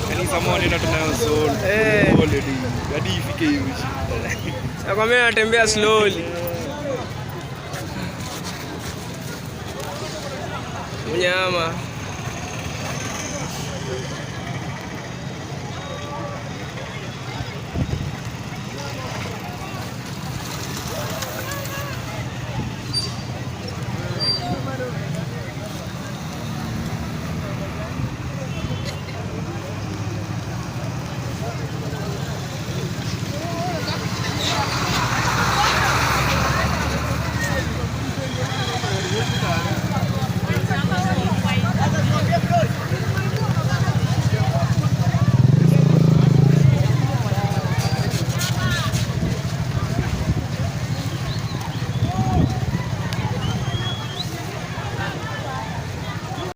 Yaani samoni na tunayo soul. Hadi ifike hivi. Nakwambia natembea slowly. Mnyama.